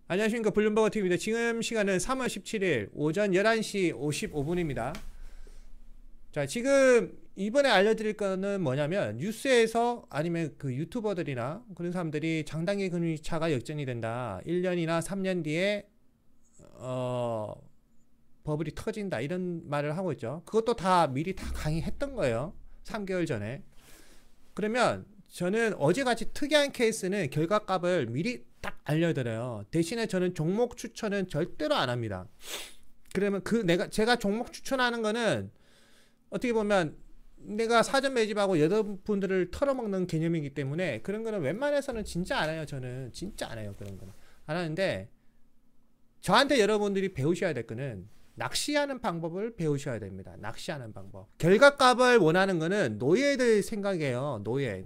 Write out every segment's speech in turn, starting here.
안녕하십니까, 블룸버그 TV입니다. 지금 시간은 3월 17일 오전 11시 55분입니다. 자, 지금 이번에 알려드릴 거는 뭐냐면, 뉴스에서 아니면 그 유튜버들이나 그런 사람들이 장단기 금리차가 역전이 된다, 1년이나 3년 뒤에 버블이 터진다, 이런 말을 하고 있죠. 그것도 다 미리 다 강의했던 거예요, 3개월 전에. 그러면 저는 어제같이 특이한 케이스는 결과값을 미리 딱 알려드려요. 대신에 저는 종목 추천은 절대로 안 합니다. 그러면 제가 종목 추천하는 거는 어떻게 보면 내가 사전 매집하고 여러분들을 털어먹는 개념이기 때문에 그런 거는 웬만해서는 진짜 안 해요. 저는 진짜 안 해요. 그런 거는 안 하는데, 저한테 여러분들이 배우셔야 될 거는 낚시하는 방법을 배우셔야 됩니다. 낚시하는 방법. 결과값을 원하는 거는 노예들 생각이에요. 노예.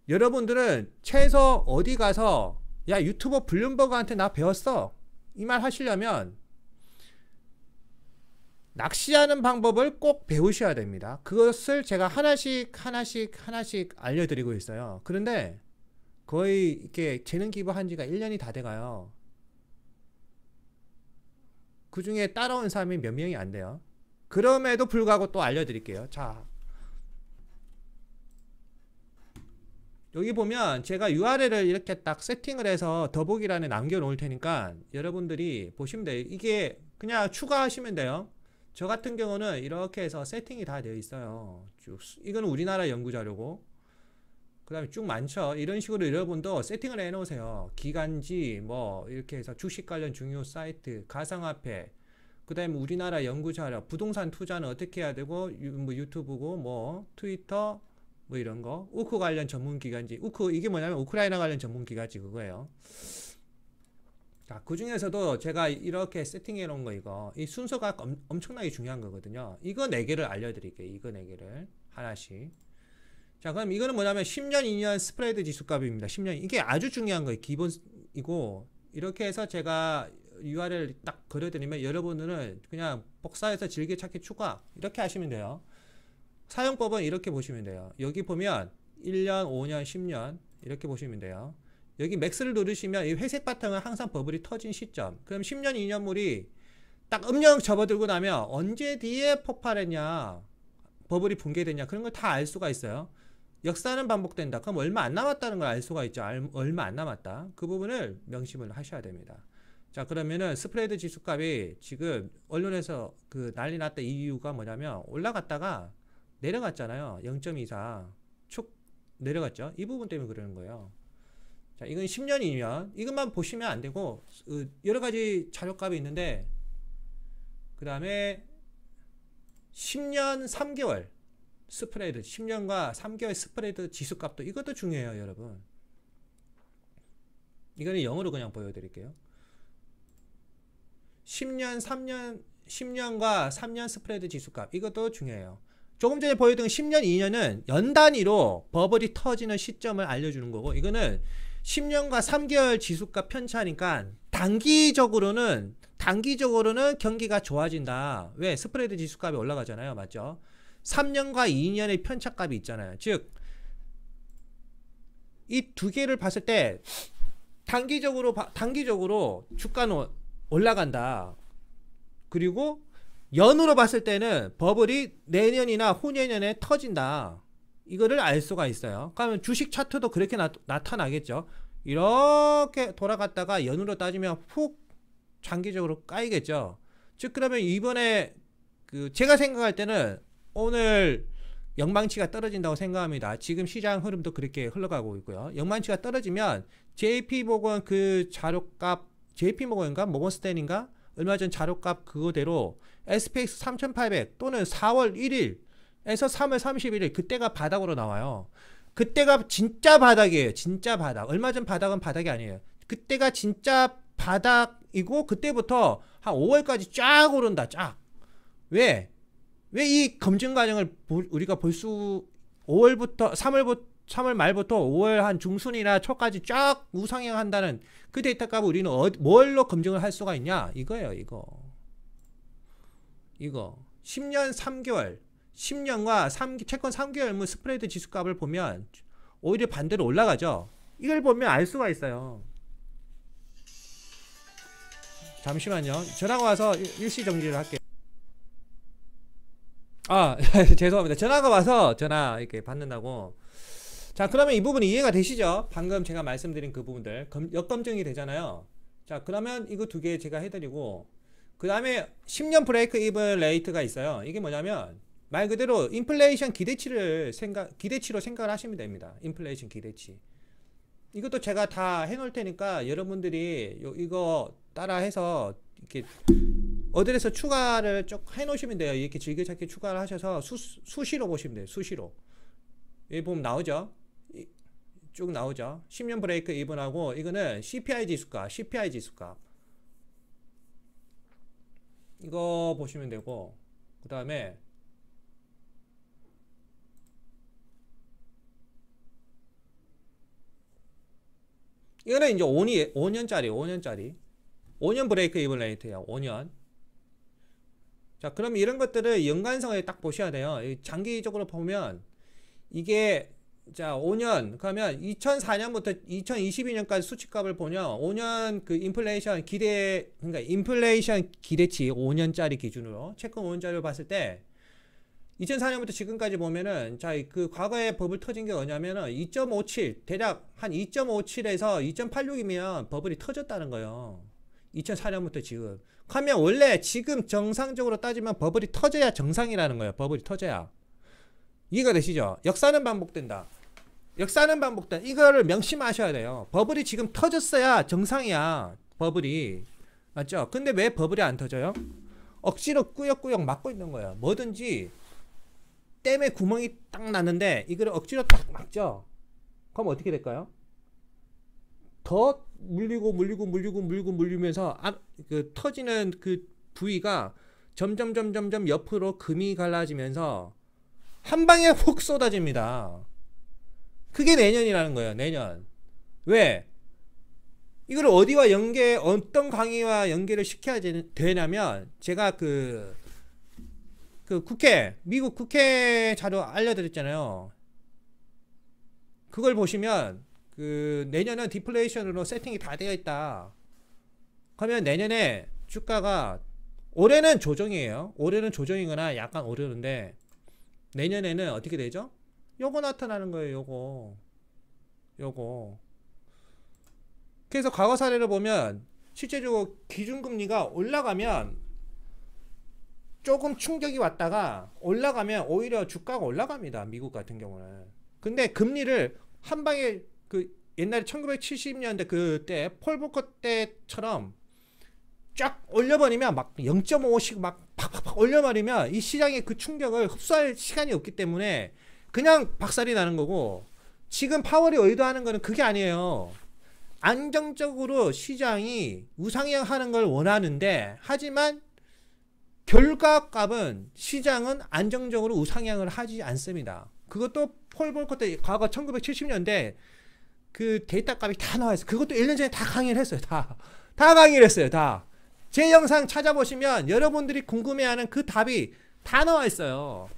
여러분들은 최소 어디 가서 야, 유튜버 블룸버그한테 나 배웠어, 이 말 하시려면 낚시하는 방법을 꼭 배우셔야 됩니다. 그것을 제가 하나씩 알려드리고 있어요. 그런데 거의 이렇게 재능 기부한 지가 1년이 다 돼가요. 그 중에 따라온 사람이 몇 명이 안 돼요. 그럼에도 불구하고 또 알려드릴게요. 자, 여기 보면 제가 URL을 이렇게 딱 세팅을 해서 더보기란에 남겨 놓을 테니까 여러분들이 보시면 돼요. 이게 그냥 추가하시면 돼요. 저 같은 경우는 이렇게 해서 세팅이 다 되어 있어요. 쭉. 이건 우리나라 연구 자료고, 그 다음에 쭉 많죠. 이런 식으로 여러분도 세팅을 해 놓으세요. 기간지 뭐 이렇게 해서 주식 관련 중요 사이트, 가상화폐, 그 다음에 우리나라 연구 자료, 부동산 투자는 어떻게 해야 되고, 뭐 유튜브고 뭐 트위터 뭐 이런 거, 우크 관련 전문 기관지, 이게 뭐냐면 우크라이나 관련 전문 기관지 그거예요. 자, 그 중에서도 제가 이렇게 세팅해 놓은 거, 이 순서가 엄청나게 중요한 거거든요. 이거 4개를 알려드릴게요. 이거 4개를 하나씩. 자, 그럼 이거는 뭐냐면 10년, 2년 스프레드 지수값입니다. 10년. 이게 아주 중요한 거예요. 기본이고, 이렇게 해서 제가 URL 딱 걸어드리면 여러분들은 그냥 복사해서 즐겨찾기 추가 이렇게 하시면 돼요. 사용법은 이렇게 보시면 돼요. 여기 보면 1년, 5년, 10년 이렇게 보시면 돼요. 여기 맥스를 누르시면 이 회색 바탕은 항상 버블이 터진 시점. 그럼 10년, 2년물이 딱 음영 접어들고 나면 언제 뒤에 폭발했냐, 버블이 붕괴됐냐, 그런 걸 다 알 수가 있어요. 역사는 반복된다. 그럼 얼마 안 남았다는 걸 알 수가 있죠. 얼마 안 남았다. 그 부분을 명심을 하셔야 됩니다. 자, 그러면은 스프레드 지수값이 지금 언론에서 그 난리 났다 이유가 뭐냐면, 올라갔다가 내려갔잖아요. 0.24 축 내려갔죠. 이 부분 때문에 그러는 거예요. 자, 이건 10년이면 이것만 보시면 안 되고 여러 가지 자료값이 있는데, 그 다음에 10년 3개월 스프레드, 10년과 3개월 스프레드 지수값도 이것도 중요해요, 여러분. 이거는 영어로 그냥 보여드릴게요. 10년과 3년 스프레드 지수값 이것도 중요해요. 조금 전에 보여드린 10년, 2년은 연 단위로 버블이 터지는 시점을 알려주는 거고, 이거는 10년과 3개월 지수값 편차니까 단기적으로는 경기가 좋아진다. 왜? 스프레드 지수값이 올라가잖아요. 맞죠? 3년과 2년의 편차값이 있잖아요. 즉, 이 두 개를 봤을 때 단기적으로 주가는 올라간다. 그리고 연으로 봤을 때는 버블이 내년이나 후내년에 터진다. 이거를 알 수가 있어요. 그러면 주식 차트도 그렇게 나타나겠죠. 이렇게 돌아갔다가 연으로 따지면 푹 장기적으로 까이겠죠. 즉, 그러면 이번에 제가 생각할 때는 오늘 영망치가 떨어진다고 생각합니다. 지금 시장 흐름도 그렇게 흘러가고 있고요. 영망치가 떨어지면 JP모건 그 자료값, JP모건인가 모건스탠인가 얼마 전 자료값 그거대로 SPX 3800 또는 4월 1일에서 3월 31일 그때가 바닥으로 나와요. 그때가 진짜 바닥이에요. 진짜 바닥. 얼마 전 바닥은 바닥이 아니에요. 그때가 진짜 바닥이고, 그때부터 한 5월까지 쫙 오른다. 쫙. 왜 이 검증 과정을 우리가 3월 말부터 5월 한 중순이나 초까지 쫙 우상향한다는 그 데이터값을 우리는 뭘로 검증을 할 수가 있냐? 이거예요. 이거 10년 3개월 10년과 채권 3개월물 스프레드 지수값을 보면 오히려 반대로 올라가죠. 이걸 보면 알 수가 있어요. 잠시만요. 전화가 와서 일시 정지를 할게요. 아, 죄송합니다. 전화가 와서 전화 이렇게 받는다고. 자, 그러면 이 부분이 이해가 되시죠? 방금 제가 말씀드린 그 부분들 역검증이 되잖아요. 자, 그러면 이거 두 개 제가 해드리고, 그 다음에 10년 브레이크 이븐 레이트가 있어요. 이게 뭐냐면 말 그대로 인플레이션 기대치로 생각을 하시면 됩니다. 인플레이션 기대치. 이것도 제가 다 해놓을 테니까 여러분들이 이거 따라해서 이렇게 어디에서 추가를 쭉 해놓으시면 돼요. 이렇게 즐겨찾기 추가를 하셔서 수시로 보시면 돼요. 수시로. 여기 보면 나오죠. 쭉 나오죠. 10년 브레이크 이븐하고 이거는 CPI 지수값, CPI 지수값. 이거 보시면 되고, 그 다음에 이거는 이제 5년짜리 5년 브레이크 이븐 레이트예요. 5년. 자, 그럼 이런 것들을 연관성을 딱 보셔야 돼요. 장기적으로 보면 이게 자 5년 그러면 2004년부터 2022년까지 수치값을 보면 5년 그 인플레이션 기대, 그러니까 인플레이션 기대치 5년짜리 기준으로 채권 5년짜리로 봤을 때 2004년부터 지금까지 보면은 자 그 과거에 버블 터진 게 뭐냐면은 2.57 대략 한 2.57에서 2.86이면 버블이 터졌다는 거예요. 2004년부터 지금. 그러면 원래 지금 정상적으로 따지면 버블이 터져야 정상이라는 거예요. 버블이 터져야. 이해가 되시죠? 역사는 반복된다. 역사는 반복된다. 이거를 명심하셔야 돼요. 버블이 지금 터졌어야 정상이야. 버블이. 맞죠? 근데 왜 버블이 안 터져요? 억지로 꾸역꾸역 막고 있는 거예요. 뭐든지 댐에 구멍이 딱 났는데 이거를 억지로 딱 막죠. 그럼 어떻게 될까요? 더 물리면서 그 터지는 그 부위가 점점 옆으로 금이 갈라지면서 한 방에 훅 쏟아집니다. 그게 내년이라는 거예요. 내년. 왜? 이걸 어디와 어떤 강의와 연계를 시켜야 되냐면 제가 그 미국 국회 자료 알려드렸잖아요. 그걸 보시면 그 내년은 디플레이션으로 세팅이 다 되어 있다. 그러면 내년에 주가가 올해는 조정이에요. 올해는 조정이거나 약간 오르는데 내년에는 어떻게 되죠? 요거 나타나는 거예요. 요거. 그래서 과거 사례를 보면 실제적으로 기준금리가 올라가면 조금 충격이 왔다가 올라가면 오히려 주가가 올라갑니다. 미국 같은 경우는. 근데 금리를 한 방에 그 옛날에 1970년대 그때 폴 보커 때처럼 쫙 올려버리면 막 0.5씩 막 팍팍팍 올려버리면 이 시장의 그 충격을 흡수할 시간이 없기 때문에 그냥 박살이 나는 거고, 지금 파월이 의도하는 거는 그게 아니에요. 안정적으로 시장이 우상향하는 걸 원하는데, 하지만 결과값은 시장은 안정적으로 우상향을 하지 않습니다. 그것도 폴 볼커 때 과거 1970년대 그 데이터 값이 다 나와 있어요. 그것도 1년 전에 다 강의를 했어요. 다 강의를 했어요. 다. 제 영상 찾아보시면 여러분들이 궁금해하는 그 답이 다 나와 있어요.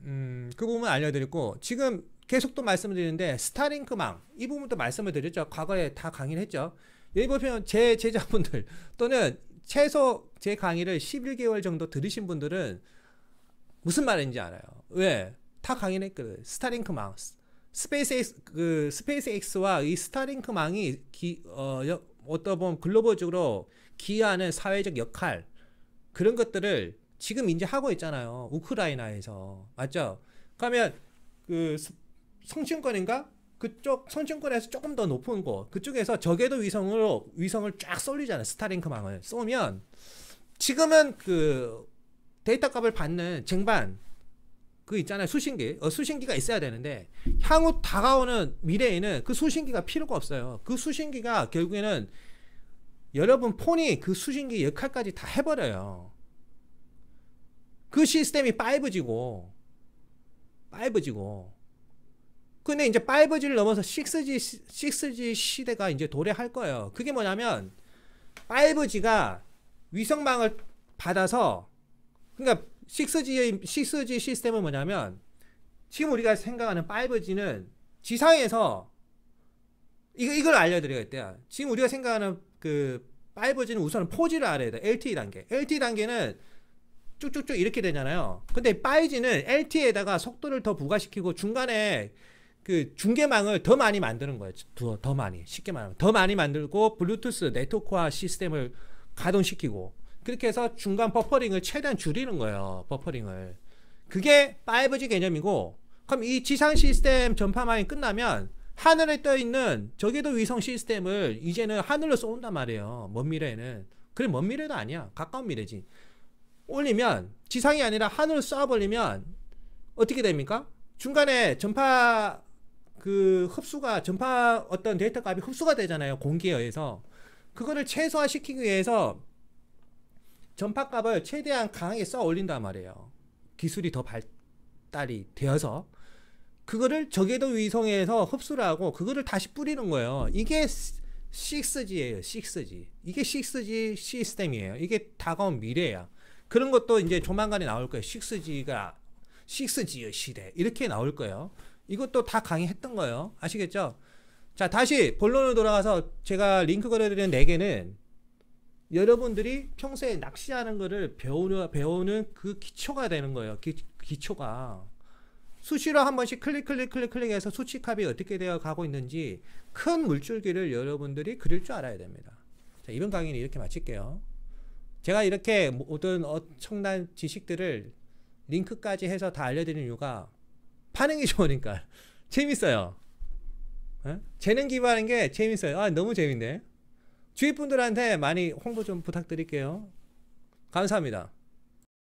그 부분 알려드렸고, 지금 계속 또 말씀드리는데 스타링크망 이 부분도 말씀을 드렸죠. 과거에 다 강의를 했죠. 여기 보면 제 제자분들 또는 최소 제 강의를 11개월 정도 들으신 분들은 무슨 말인지 알아요. 왜? 다 강의를 했거든. 스타링크망, 스페이스X와 이 스타링크망이 어떤 보면 글로벌적으로 기여하는 사회적 역할, 그런 것들을 지금 이제 하고 있잖아요. 우크라이나에서. 맞죠? 그러면 그 성층권인가? 그쪽 성층권에서 조금 더 높은 곳, 그쪽에서 저궤도 위성을 쫙 쏠리잖아요. 스타링크망을 쏘면 지금은 그 데이터 값을 받는 쟁반 그 있잖아요. 수신기가 있어야 되는데 향후 다가오는 미래에는 그 수신기가 필요가 없어요. 그 수신기가 결국에는 여러분 폰이 그 수신기 역할까지 다 해버려요. 그 시스템이 5G고 근데 이제 5G를 넘어서 6G 시대가 이제 도래할 거예요. 그게 뭐냐면 5G가 위성망을 받아서, 그러니까 6G 시스템은 뭐냐면 지금 우리가 생각하는 5G는 지상에서 이걸 알려드려야겠대요. 지금 우리가 생각하는 그 5G는 우선 4G를 알아야 돼. LTE 단계. LTE 단계는 쭉쭉쭉 이렇게 되잖아요. 근데 5G는 LTE에다가 속도를 더 부과시키고 중간에 그 중계망을 더 많이 만드는 거예요. 더 많이. 쉽게 말하면. 더 많이 만들고 블루투스 네트워크화 시스템을 가동시키고 그렇게 해서 중간 버퍼링을 최대한 줄이는 거예요. 버퍼링을. 그게 5G 개념이고 그럼 이 지상 시스템 전파망이 끝나면 하늘에 떠 있는 저궤도 위성 시스템을 이제는 하늘로 쏘는단 말이에요. 먼 미래에는. 그래 먼 미래도 아니야. 가까운 미래지. 올리면 지상이 아니라 하늘로 쏴버리면 어떻게 됩니까? 중간에 전파 그 흡수가 전파 어떤 데이터 값이 흡수가 되잖아요. 공기에 의해서. 그거를 최소화시키기 위해서 전파 값을 최대한 강하게 쏴 올린단 말이에요. 기술이 더 발달이 되어서 그거를 저궤도 위성에서 흡수를 하고 그거를 다시 뿌리는 거예요. 이게 6G예요. 6G. 이게 6G 시스템이에요. 이게 다가온 미래야. 그런 것도 이제 조만간에 나올 거예요. 6G의 시대. 이렇게 나올 거예요. 이것도 다 강의했던 거예요. 아시겠죠? 자, 다시 본론으로 돌아가서 제가 링크 걸어드리는 4개는 여러분들이 평소에 낚시하는 거를 배우는 그 기초가 되는 거예요. 기초가. 수시로 한 번씩 클릭해서 수치값이 어떻게 되어 가고 있는지 큰 물줄기를 여러분들이 그릴 줄 알아야 됩니다. 자, 이번 강의는 이렇게 마칠게요. 제가 이렇게 모든 엄청난 지식들을 링크까지 해서 다 알려드리는 이유가 반응이 좋으니까 재밌어요. 재능 기부하는 게 재밌어요. 아, 너무 재밌네. 주위 분들한테 많이 홍보 좀 부탁드릴게요. 감사합니다.